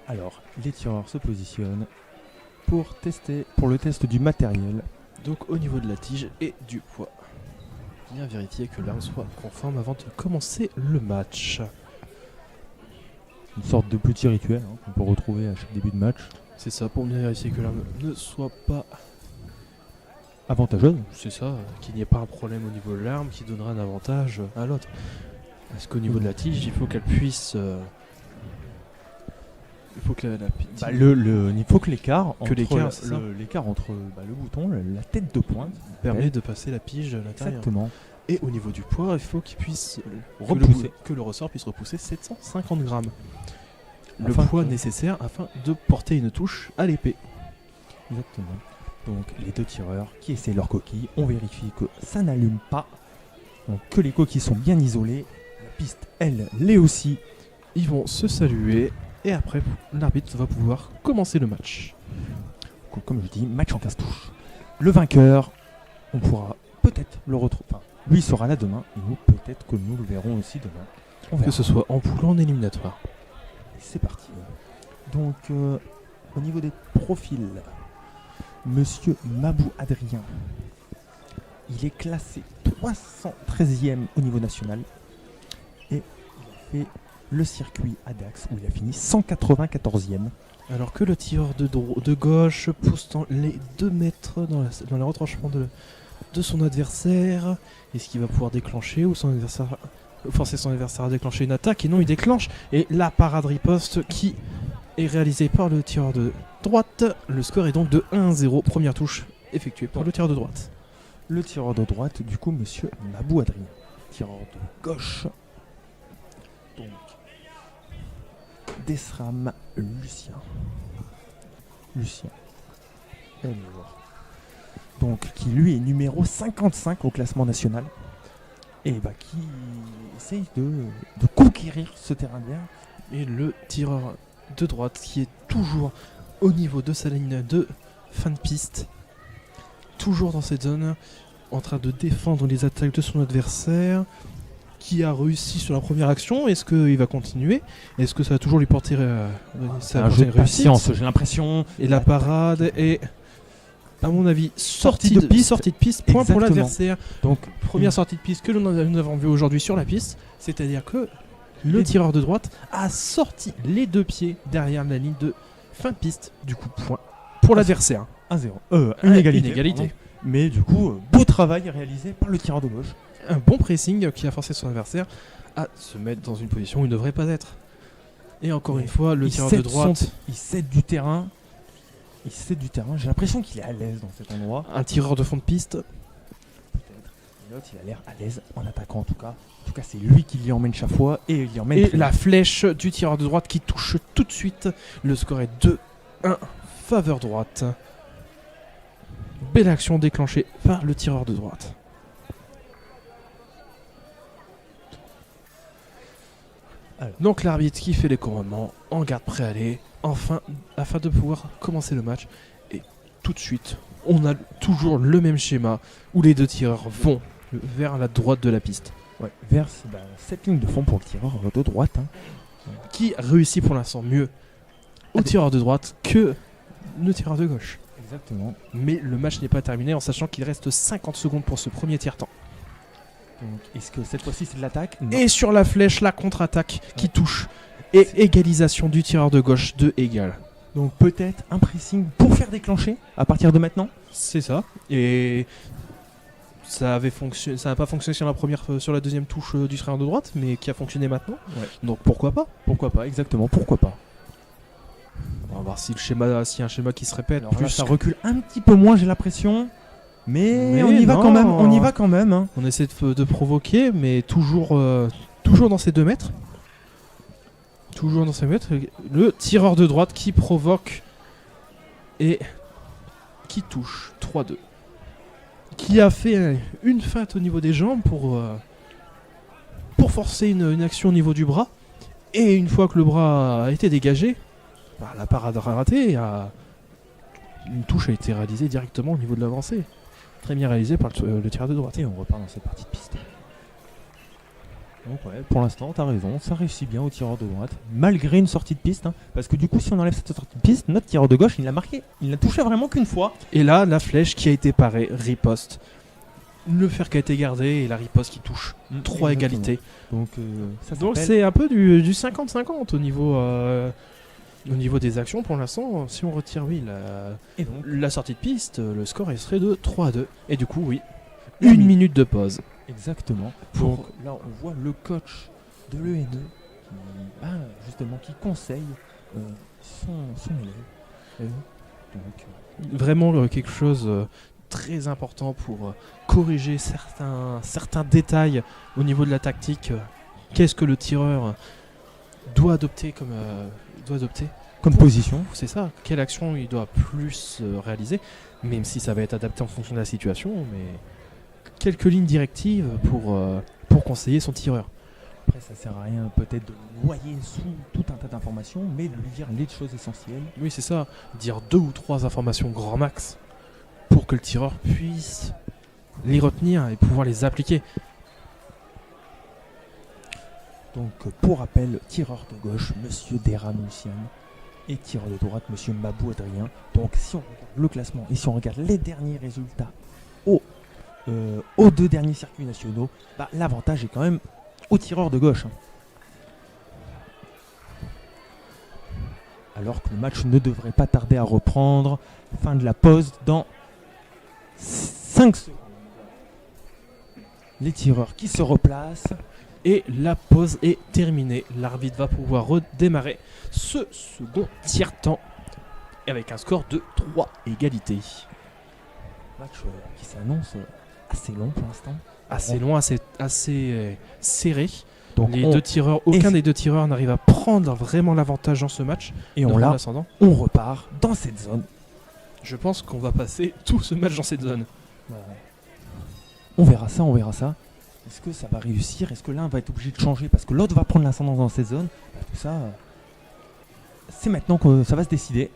Alors, les tireurs se positionnent pour le test du matériel. Donc au niveau de la tige et du poids. Bien vérifier que l'arme soit conforme avant de commencer le match. Une sorte de petit rituel qu'on peut retrouver à chaque début de match. C'est ça, pour bien vérifier que l'arme ne soit pas Avantageuse. c'est ça, qu'il n'y ait pas un problème au niveau de l'arme qui donnera un avantage à l'autre. Parce qu'au niveau de la tige, il faut qu'elle puisse... il faut que la Il faut que l'écart Que l'écart, c'est ça. l'écart entre le bouton, la tête de pointe, permet de passer la pige à l'intérieur. exactement, Et au niveau du poids, il faut qu'il puisse repousser. que le ressort puisse repousser 750 grammes. Le Afin poids que- nécessaire afin de porter une touche à l'épée. Exactement. Donc les deux tireurs qui essaient leur coquille, on vérifie que ça n'allume pas, donc que les coquilles sont bien isolées. La piste, elle, l'est aussi. Ils vont se saluer et après l'arbitre va pouvoir commencer le match. Donc, comme je dis, match en casse-touche. Le vainqueur, on pourra peut-être le retrouver. Enfin, lui sera là demain, et nous, peut-être que nous le verrons aussi demain. On verra. Que ce soit en poule ou en éliminatoire. C'est parti. Donc, au niveau des profils, Monsieur Mabou Adrien, il est classé 313e au niveau national et il a fait le circuit à Dax où il a fini 194e. Alors que le tireur de gauche pousse dans les 2 mètres dans le retranchement de son adversaire. Est-ce qu'il va pouvoir déclencher ou forcer son adversaire à déclencher une attaque? Et non, il déclenche. Et la parade riposte qui est réalisée par le tireur de droite. Le score est donc de 1-0. Première touche effectuée par le tireur de droite. Le tireur de droite, du coup, Monsieur Mabou Adrien. Tireur de gauche, donc Desram Lucien. Alors. Donc, qui lui est numéro 55 au classement national. Et qui essaye de conquérir ce terrain d'air. Et le tireur de droite qui est toujours au niveau de sa ligne de fin de piste. Toujours dans cette zone, en train de défendre les attaques de son adversaire. Qui a réussi sur la première action. Est-ce qu'il va continuer? Est-ce que ça va toujours lui porter Un jeu de patience, j'ai l'impression. Et la parade est, à mon avis, sortie de piste. Point pour Exactement. l'adversaire. Donc, Première sortie de piste que nous avons vue aujourd'hui sur la piste. C'est-à-dire que le tireur de droite a sorti les 2 pieds derrière la ligne de fin de piste. Du coup, point pour l'adversaire. 1-0. Une égalité. Égalité. Pardon. Mais du coup, beau travail réalisé par le tireur de gauche. Un bon pressing qui a forcé son adversaire à se mettre dans une position où il ne devrait pas être. Et encore une fois, le tireur de droite, il cède du terrain. J'ai l'impression qu'il est à l'aise dans cet endroit. un tireur de fond de piste. Peut-être. Et l'autre, il a l'air à l'aise en attaquant en tout cas. En tout cas, c'est lui qui l'y emmène chaque fois et il y emmène. Et la flèche du tireur de droite qui touche tout de suite. Le score est 2-1 faveur droite. Belle action déclenchée par le tireur de droite. Alors. Donc l'arbitre qui fait les commandements en garde prêt à aller, afin de pouvoir commencer le match. Et tout de suite, on a toujours le même schéma où les 2 tireurs vont vers la droite de la piste. Ouais, vers cette ligne de fond pour le tireur de droite. Qui réussit pour l'instant mieux au tireur de droite que le tireur de gauche. Exactement. Mais le match n'est pas terminé en sachant qu'il reste 50 secondes pour ce premier tiers-temps. Donc, est-ce que cette fois-ci c'est de l'attaque? Non. Et sur la flèche, la contre-attaque qui touche. Et égalisation du tireur de gauche de égal. Donc peut-être un pressing pour faire déclencher à partir de maintenant. C'est ça. Et ça n'a pas fonctionné sur la deuxième touche du tireur de droite, mais qui a fonctionné maintenant. Ouais. Donc pourquoi pas? Pourquoi pas, exactement, pourquoi pas. On va voir si s'il y a un schéma qui se répète. Alors là, plus ça recule un petit peu moins, j'ai l'impression. Mais on y va non. quand même, on y va quand même. Hein. On essaie de provoquer, mais toujours dans ces 2 mètres. Toujours dans ces 2 mètres. Le tireur de droite qui provoque et qui touche 3-2. Qui a fait une feinte au niveau des jambes pour forcer une action au niveau du bras. Et une fois que le bras a été dégagé, la parade a raté. Une touche a été réalisée directement au niveau de l'avancée. Très bien réalisé par le tireur de droite. Et on repart dans cette partie de piste. Donc ouais, pour l'instant, t'as raison, ça réussit bien au tireur de droite, malgré une sortie de piste, hein, parce que du coup, si on enlève cette sortie de piste, notre tireur de gauche, il l'a marqué, il l'a touché vraiment qu'une fois. Et là, la flèche qui a été parée, riposte. Le fer qui a été gardé et la riposte qui touche. 3 Exactement. égalités. Donc ça Donc s'appelle- c'est un peu du 50-50 au niveau des actions pour l'instant. Si on retire Et donc, la sortie de piste, le score il serait de 3-2. Et du coup, oui, La une mi- minute de pause. exactement. Donc- Donc là, on voit le coach de l'ENE qui conseille son élève. Donc, Vraiment quelque chose très important pour corriger certains détails au niveau de la tactique. Qu'est-ce que le tireur doit adopter comme position. C'est ça, quelle action il doit plus réaliser, même si ça va être adapté en fonction de la situation, mais quelques lignes directives pour conseiller son tireur. Après, ça sert à rien peut-être de le noyer sous tout un tas d'informations, mais de lui dire les choses essentielles. Oui, c'est ça, dire 2 ou 3 informations grand max pour que le tireur puisse les retenir et pouvoir les appliquer. Donc, pour rappel, tireur de gauche, Monsieur Dera Moussiane, et tireur de droite, Monsieur Mabou Adrien. Donc, si on regarde le classement et si on regarde les derniers résultats aux 2 derniers circuits nationaux, l'avantage est quand même au tireur de gauche. Alors que le match ne devrait pas tarder à reprendre. Fin de la pause dans 5 secondes. Les tireurs qui se replacent. Et la pause est terminée. L'arbitre va pouvoir redémarrer ce second tiers-temps avec un score de 3 égalités. Match qui s'annonce assez long pour l'instant. Assez long, assez serré. Donc Les deux tireurs, aucun et- des deux tireurs n'arrive à prendre vraiment l'avantage dans ce match. et de on, prendre là, l'ascendant. on repart dans cette zone. Je pense qu'on va passer tout ce match dans cette zone. On verra ça. Est-ce que ça va réussir? Est-ce que l'un va être obligé de changer parce que l'autre va prendre l'ascendant dans cette zone? Tout ça, c'est maintenant que ça va se décider.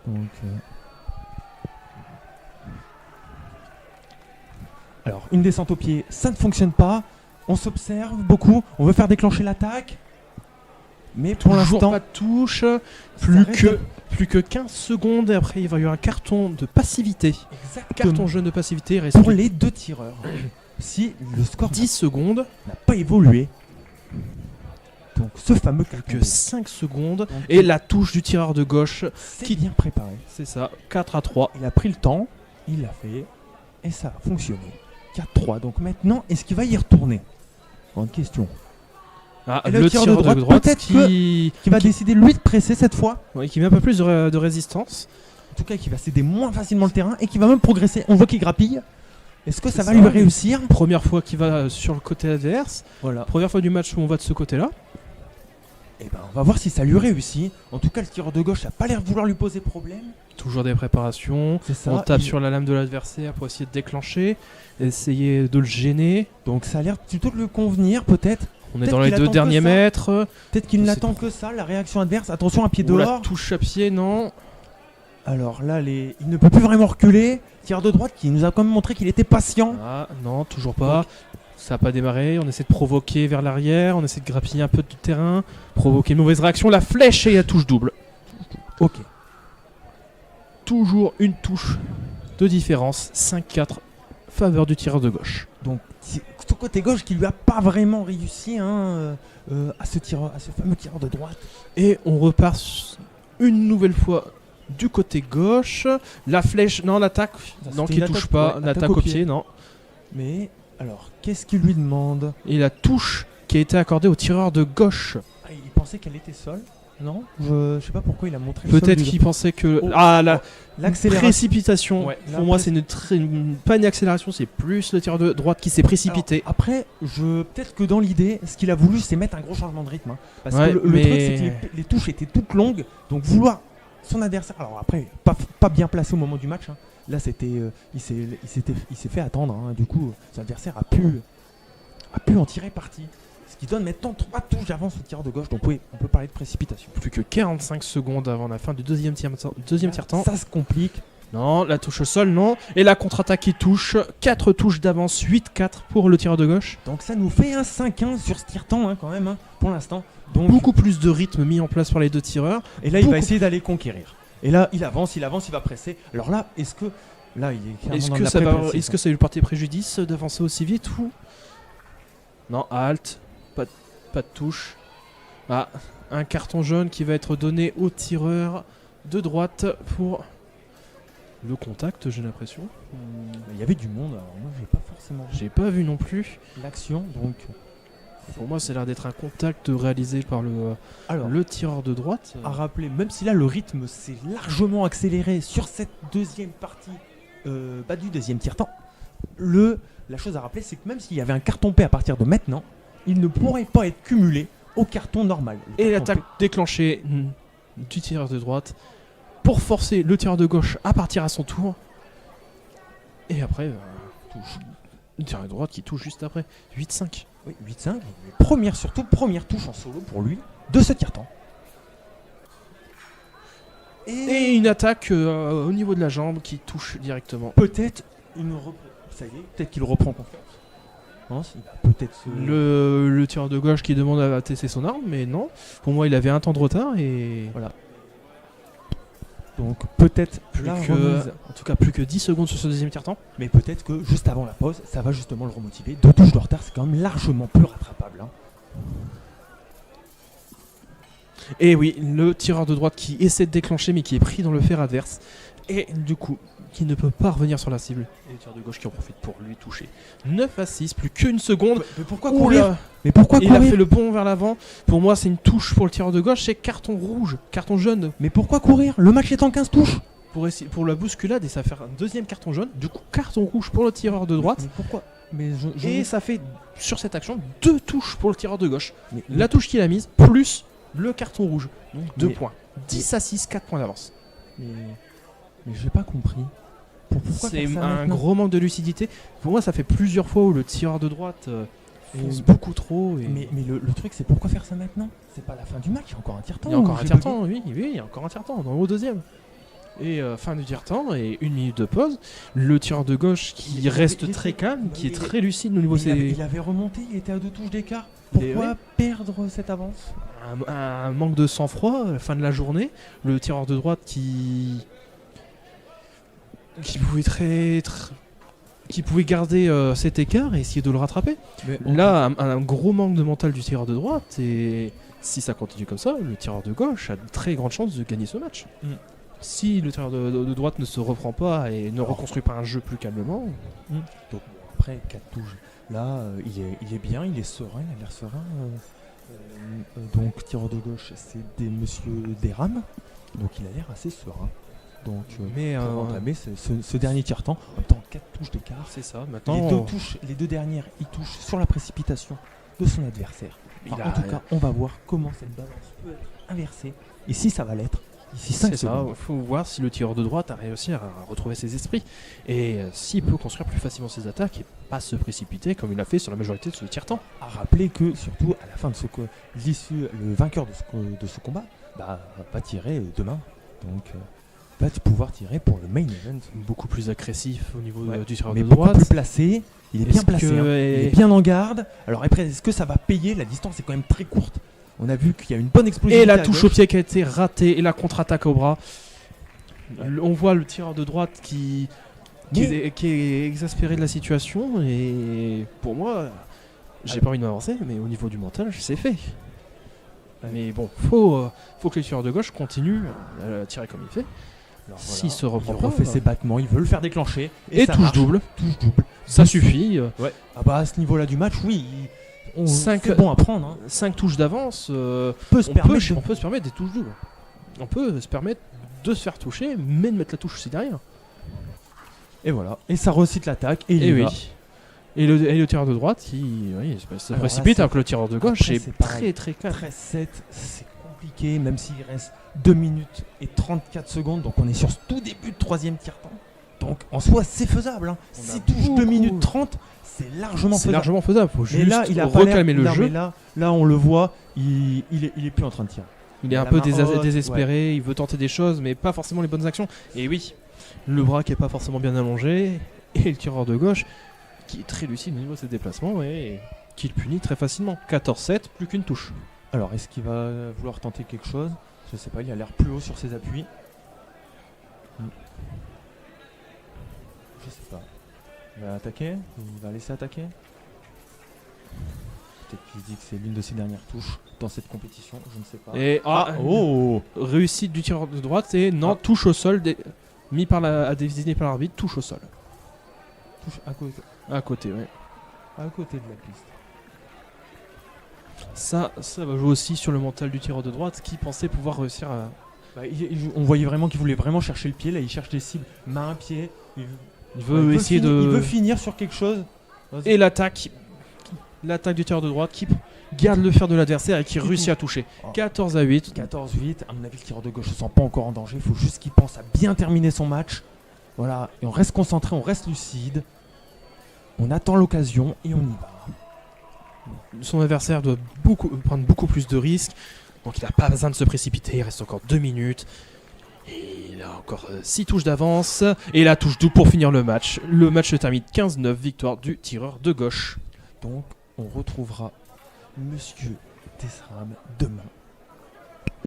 Donc, alors, une descente au pied, ça ne fonctionne pas. On s'observe beaucoup. On veut faire déclencher l'attaque. Mais pour Toujours l'instant, pas de touche. ça Plus reste- que 15 secondes et après il va y avoir un carton de passivité. exactement Carton jaune de passivité. Il reste pour les deux tireurs. Si le score 10 secondes, n'a pas évolué. Donc ce fameux plus carton que jaune. 5 secondes. Donc, Et la touche du tireur de gauche, c'est qui- bien préparé. c'est ça, 4-3. Il a pris le temps, il l'a fait, et ça a fonctionné. 4-3. Donc maintenant, est-ce qu'il va y retourner? Grande question. Ah, Et le tireur de droite peut-être qui Qui va décider lui de presser cette fois. ouais, qui met un peu plus de résistance. En tout cas, qui va céder moins facilement le terrain et qui va même progresser. On voit qu'il grappille. Est-ce que ça va ça. lui réussir? Première fois qu'il va sur le côté adverse. Voilà. Première fois du match où on va de ce côté-là. Et ben, on va voir si ça lui réussit. En tout cas, le tireur de gauche n'a pas l'air de vouloir lui poser problème. Toujours des préparations. C'est ça. On tape il- sur la lame de l'adversaire pour essayer de déclencher, essayer de le gêner. Donc ça a l'air plutôt de lui convenir, peut-être. On est Peut-être dans les qu'il 2 attend que derniers ça. mètres. Peut-être qu'il Je sais n'attend pas. que ça, la réaction adverse. Attention, un pied Ou la dehors. touche à pied, non. Alors là, il ne peut plus vraiment reculer. Tireur de droite qui nous a quand même montré qu'il était patient. Ah, non, toujours pas. Ça n'a pas démarré. On essaie de provoquer vers l'arrière. On essaie de grappiller un peu de terrain. Provoquer une mauvaise réaction. La flèche et la touche double. Ok. Toujours une touche de différence. 5-4. Faveur du tireur de gauche. Donc, ce côté gauche qui lui a pas vraiment réussi à ce fameux tireur de droite. Et on repart une nouvelle fois du côté gauche. La flèche, non, l'attaque, Ça, non, c'était qui une touche attaque, pas. ouais, L'attaque au pied, non. Mais alors, qu'est-ce qu'il lui demande? Et la touche qui a été accordée au tireur de gauche. Il pensait qu'elle était seule. Non, je sais pas pourquoi il a montré. le sol Peut-être du qu'il droit. pensait que. Oh, Ah, la L'accélération. précipitation. Ouais, Pour moi, c'est pas une accélération, c'est plus le tireur de droite qui s'est précipité. Alors, après, peut-être que dans l'idée, ce qu'il a voulu, c'est mettre un gros changement de rythme. Parce Ouais, que le mais- truc, c'est que les touches étaient toutes longues. Donc vouloir son adversaire. Alors après, pas bien placé au moment du match. Là, c'était, il s'est fait attendre. Du coup, son adversaire a pu en tirer parti. Ce qui donne maintenant 3 touches d'avance au tireur de gauche. Donc oui, on peut parler de précipitation. Plus que 45 secondes avant la fin du deuxième tiers-temps. Ça se complique. Non, la touche au sol, non. Et la contre-attaque qui touche. 4 touches d'avance, 8-4 pour le tireur de gauche. Donc ça nous fait un 5-1 sur ce tir-temps hein, quand même, hein, pour l'instant. Donc, Beaucoup plus de rythme mis en place par les deux tireurs. et là, il va beaucoup- essayer d'aller conquérir. Et là, il avance, il va presser. Alors là, est-ce que... Là, il est clairement Est-ce dans que, de la ça va, préparation. est-ce que ça lui porter préjudice d'avancer aussi vite ou... Non, halt. Pas de touche. Ah, un carton jaune qui va être donné au tireur de droite pour le contact, j'ai l'impression. Il y avait du monde, alors moi, j'ai pas forcément vu J'ai pas vu non plus. l'action. Donc, Pour moi, ça a l'air d'être un contact réalisé par alors, le tireur de droite. à rappeler, même si là, le rythme s'est largement accéléré sur cette deuxième partie du deuxième tir-temps, la chose à rappeler, c'est que même s'il y avait un carton P à partir de maintenant, il ne pourrait pas être cumulé au carton normal. Le Et carton l'attaque déclenchée du tireur de droite pour forcer le tireur de gauche à partir à son tour. Et après, touche. Le tireur de droite qui touche juste après. 8-5. Oui, 8-5. Première touche en solo pour lui de ce tir-temps. Et une attaque au niveau de la jambe qui touche directement. Peut-être ça y est, peut-être qu'il reprend confiance. Non, il va peut-être se... Le tireur de gauche qui demande à tester son arme, mais non. Pour moi, il avait un temps de retard et Donc peut-être plus la que, remise. en tout cas plus que 10 secondes sur ce deuxième tiers-temps. Mais peut-être que juste avant la pause, ça va justement le remotiver. 2 touches de retard, c'est quand même largement plus rattrapable. Hein. Et oui, le tireur de droite qui essaie de déclencher mais qui est pris dans le fer adverse. Et du coup, qui ne peut pas revenir sur la cible. Et le tireur de gauche qui en profite pour lui toucher. 9-6, plus qu'une seconde. Mais pourquoi Oula, courir Mais pourquoi il a courir fait le bond vers l'avant. Pour moi, c'est une touche pour le tireur de gauche. C'est carton rouge, carton jaune Mais pourquoi courir Le match est en 15 touches. pour la bousculade et ça fait un deuxième carton jaune. Du coup, carton rouge pour le tireur de droite. Mais pourquoi Mais Et ça fait, sur cette action, 2 touches pour le tireur de gauche. mais- La touche qu'il a mise, plus le carton rouge. Donc 2 Mais- points. 10-6, 4 points d'avance. mais j'ai pas compris. Pourquoi C'est faire ça un maintenant gros manque de lucidité. Pour moi, ça fait plusieurs fois où le tireur de droite fonce Et- beaucoup trop. Et... Mais le truc, c'est pourquoi faire ça maintenant C'est pas la fin du match, il y a encore un tir-temps. il y a encore ou un j'ai tiers-temps, oui, il y a encore un tiers-temps, au deuxième. Et fin du tiers-temps et 1 minute de pause. Le tireur de gauche qui reste très calme, qui est très lucide au niveau de bugué ses... il avait remonté, il était à 2 touches d'écart. Et Pourquoi ouais. perdre cette avance un manque de sang-froid à la fin de la journée. Le tireur de droite qui pouvait qui pouvait garder cet écart et essayer de le rattraper. Là, un gros manque de mental du tireur de droite et si ça continue comme ça, le tireur de gauche a de très grandes chances de gagner ce match. Mm. Si le tireur de droite ne se reprend pas et ne reconstruit pas un jeu plus calmement, Donc après 4 touches, là il est bien, il est serein, il a l'air serein. Donc tireur de gauche, c'est monsieur Desrames, donc il a l'air assez serein. Donc mais pour entamer ce dernier tir-temps, en même temps 4 touches d'écart. c'est ça. Les Maintenant, les deux dernières, il touche sur la précipitation de son adversaire. Enfin, en tout cas, on va voir comment cette balance peut être inversée et si ça va l'être. Ici 5 c'est ça. secondes. Il faut voir si le tireur de droite a réussi à retrouver ses esprits et s'il peut construire plus facilement ses attaques et pas se précipiter comme il a fait sur la majorité de ce tiers-temps. À rappeler que surtout à la fin de l'issue, le vainqueur de ce combat va tirer demain. Donc va pouvoir tirer pour le main event. Beaucoup plus agressif au niveau Ouais, du tireur mais de beaucoup droite. plus placé. Il est bien Est-ce placé. que- hein. Il est bien en garde. Alors après, est-ce que ça va payer? La distance est quand même très courte. On a vu qu'il y a une bonne explosivité. Et la à touche gauche. au pied qui a été ratée et la contre-attaque au bras. On voit le tireur de droite qui est exaspéré de la situation et pour moi, j'ai pas envie de m'avancer, mais au niveau du mental, c'est fait. Mais bon, faut que le tireur de gauche continue à tirer comme il fait. Alors, S'il se reprend il pas, refait ses battements, il veut le faire déclencher. Et ça touche marche. double, Touche double. ça suffit. Ouais. Ah bah à ce niveau-là du match, oui. Cinq- C'est bon à prendre. Hein. 5 touches d'avance, On peut se on permettre. peut se permettre des touches doubles. On peut se permettre de se faire toucher, mais de mettre la touche aussi derrière. Et voilà. Et ça recite l'attaque. Et il Et y oui. va. Et le tireur de droite, se Alors précipite là, c'est- alors que le tireur de gauche Après, est c'est pareil. très calme. 13-7, c'est compliqué, même s'il reste 2 minutes et 34 secondes. Donc on est sur ce tout début de troisième tiers-temps. Donc en soi, c'est faisable. Hein. On a 6 touches, 2 beaucoup- minutes 30, c'est largement C'est faisable. largement faisable. Faut Mais juste là, il a pas l'air- reclamer le non, jeu. mais là, on le voit, il est plus en train de tirer. Il est un la peu main haute, désespéré. Il veut tenter des choses, mais pas forcément les bonnes actions. Et oui, Le bras qui est pas forcément bien allongé. Et le tireur de gauche qui est très lucide au niveau de ses déplacements et qui le punit très facilement. 14-7, plus qu'une touche. Alors, est-ce qu'il va vouloir tenter quelque chose? Je sais pas, il a l'air plus haut sur ses appuis. Je sais pas. Il va attaquer? Il va laisser attaquer? Peut-être qu'il se dit que c'est l'une de ses dernières touches dans cette compétition, je ne sais pas. Et réussite du tireur de droite et non, touche au sol, mis par désigné par l'arbitre, touche au sol. Touche à côté. À côté, ouais. À côté de la piste. Ça va jouer aussi sur le mental du tireur de droite qui pensait pouvoir réussir à... On voyait vraiment qu'il voulait vraiment chercher le pied, là il cherche des cibles, main, pied. Il veut essayer il veut finir sur quelque chose. Et l'attaque du tireur de droite qui garde le fer de l'adversaire et qui réussit à toucher. 14-8. 14-8, à mon avis le tireur de gauche ne se sent pas encore en danger, il faut juste qu'il pense à bien terminer son match. Voilà, et on reste concentré, on reste lucide, on attend l'occasion et on y va. Son adversaire doit prendre beaucoup plus de risques, donc il n'a pas besoin de se précipiter, il reste encore 2 minutes. Et il a encore 6 touches d'avance, et la touche double pour finir le match. Le match se termine 15-9, victoire du tireur de gauche. Donc on retrouvera Monsieur Tesram demain